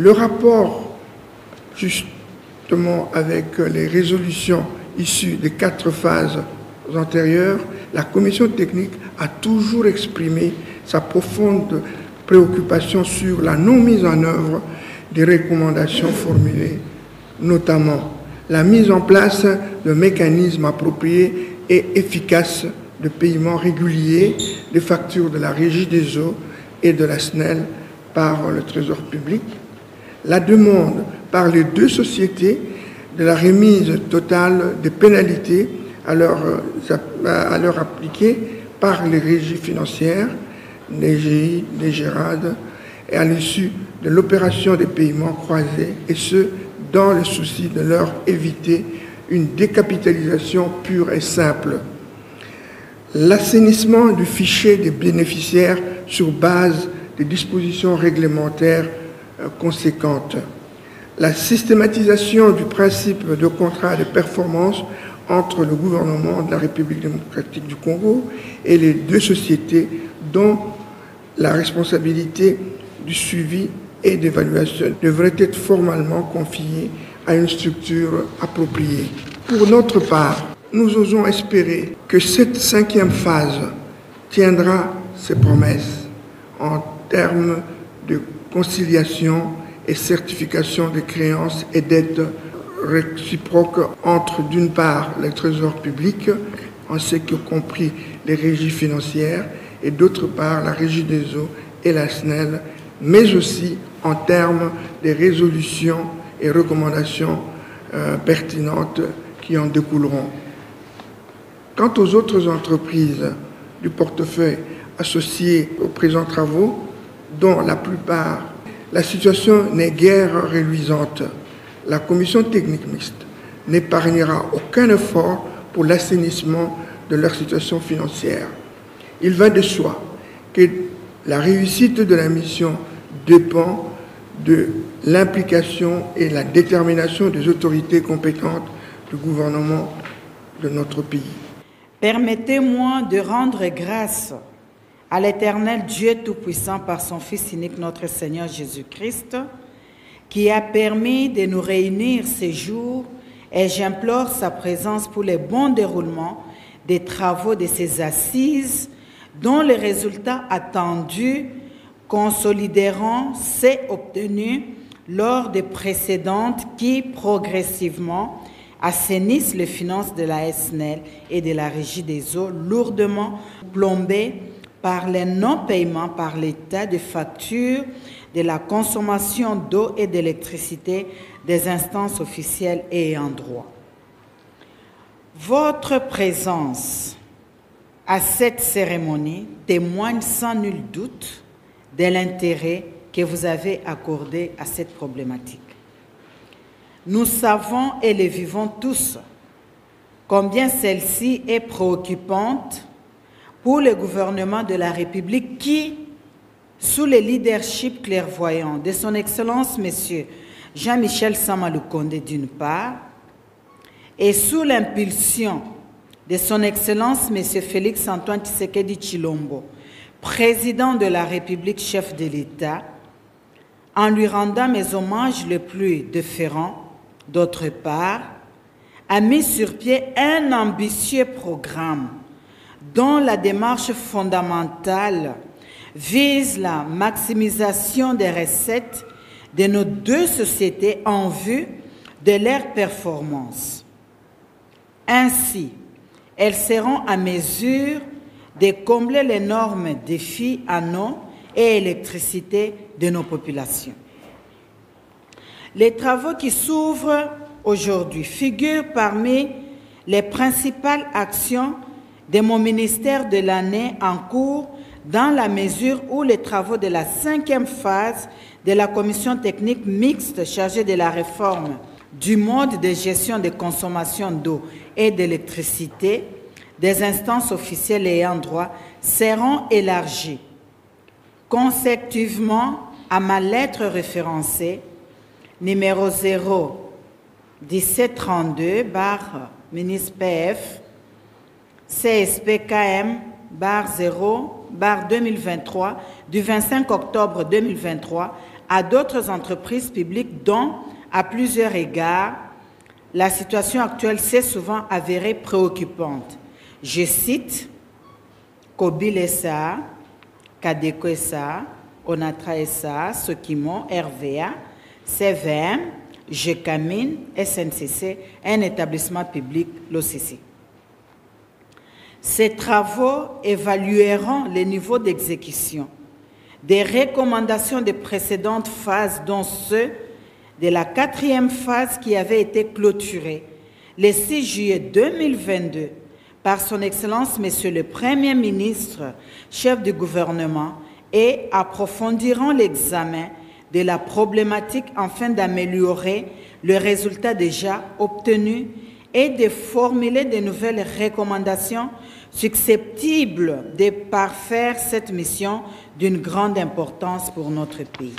Le rapport, justement, avec les résolutions issues des 4 phases antérieures, la commission technique a toujours exprimé sa profonde préoccupation sur la non-mise en œuvre des recommandations formulées, notamment la mise en place de mécanismes appropriés et efficaces de paiement régulier des factures de la Régie des eaux et de la SNEL par le Trésor public, la demande par les 2 sociétés de la remise totale des pénalités à leur appliquées par les régies financières, l'EGI, l'EGERAD, et à l'issue de l'opération des paiements croisés, et ce, dans le souci de leur éviter une décapitalisation pure et simple. L'assainissement du fichier des bénéficiaires sur base des dispositions réglementaires conséquentes. La systématisation du principe de contrat de performance entre le gouvernement de la République démocratique du Congo et les 2 sociétés dont la responsabilité du suivi et d'évaluation devrait être formellement confiée à une structure appropriée. Pour notre part, nous osons espérer que cette 5e phase tiendra ses promesses en termes de conciliation et certification des créances et dettes réciproques entre, d'une part, le Trésor public, en ce qui compris les régies financières, et d'autre part, la Régie des eaux et la SNEL, mais aussi en termes des résolutions et recommandations pertinentes qui en découleront. Quant aux autres entreprises du portefeuille associées aux présents travaux, dont la plupart, la situation n'est guère reluisante. La commission technique mixte n'épargnera aucun effort pour l'assainissement de leur situation financière. Il va de soi que la réussite de la mission dépend de l'implication et la détermination des autorités compétentes du gouvernement de notre pays. Permettez-moi de rendre grâce à l'Éternel Dieu Tout-Puissant par son Fils unique, notre Seigneur Jésus-Christ, qui a permis de nous réunir ces jours, et j'implore sa présence pour le bon déroulement des travaux de ces assises, dont les résultats attendus consolideront ceux obtenus lors des précédentes qui, progressivement, assainissent les finances de la SNEL et de la Régie des eaux, lourdement plombées par les non-paiements par l'État de factures de la consommation d'eau et d'électricité des instances officielles et ayant droit. Votre présence à cette cérémonie témoigne sans nul doute de l'intérêt que vous avez accordé à cette problématique. Nous savons et le vivons tous combien celle-ci est préoccupante pour le gouvernement de la République qui, sous le leadership clairvoyant de son Excellence Monsieur Jean-Michel Sama Lukonde d'une part, et sous l'impulsion de son Excellence Monsieur Félix Antoine Tshisekedi Tshilombo, président de la République, chef de l'État, en lui rendant mes hommages les plus déférents, d'autre part, a mis sur pied un ambitieux programme dont la démarche fondamentale vise la maximisation des recettes de nos 2 sociétés en vue de leur performance. Ainsi, elles seront à mesure de combler l'énorme défi en eau et électricité de nos populations. Les travaux qui s'ouvrent aujourd'hui figurent parmi les principales actions de mon ministère de l'année en cours, dans la mesure où les travaux de la 5e phase de la commission technique mixte chargée de la réforme du mode de gestion de consommation d'eau et d'électricité des instances officielles ayant droit seront élargis consécutivement à ma lettre référencée numéro 01732 ministre PF CSPKM 0 2023 du 25 octobre 2023 à d'autres entreprises publiques dont, à plusieurs égards, la situation actuelle s'est souvent avérée préoccupante. Je cite Kobil SA, Kadeco SA, Onatra SA, Sokimo, RVA, CVM, GECAMIN, SNCC, un établissement public, l'OCC. Ces travaux évalueront les niveaux d'exécution des recommandations des précédentes phases, dont ceux de la 4e phase qui avait été clôturée le 6 juillet 2022 par son Excellence Monsieur le Premier ministre, chef du gouvernement, et approfondiront l'examen de la problématique afin d'améliorer le résultat déjà obtenu et de formuler de nouvelles recommandations susceptibles de parfaire cette mission d'une grande importance pour notre pays.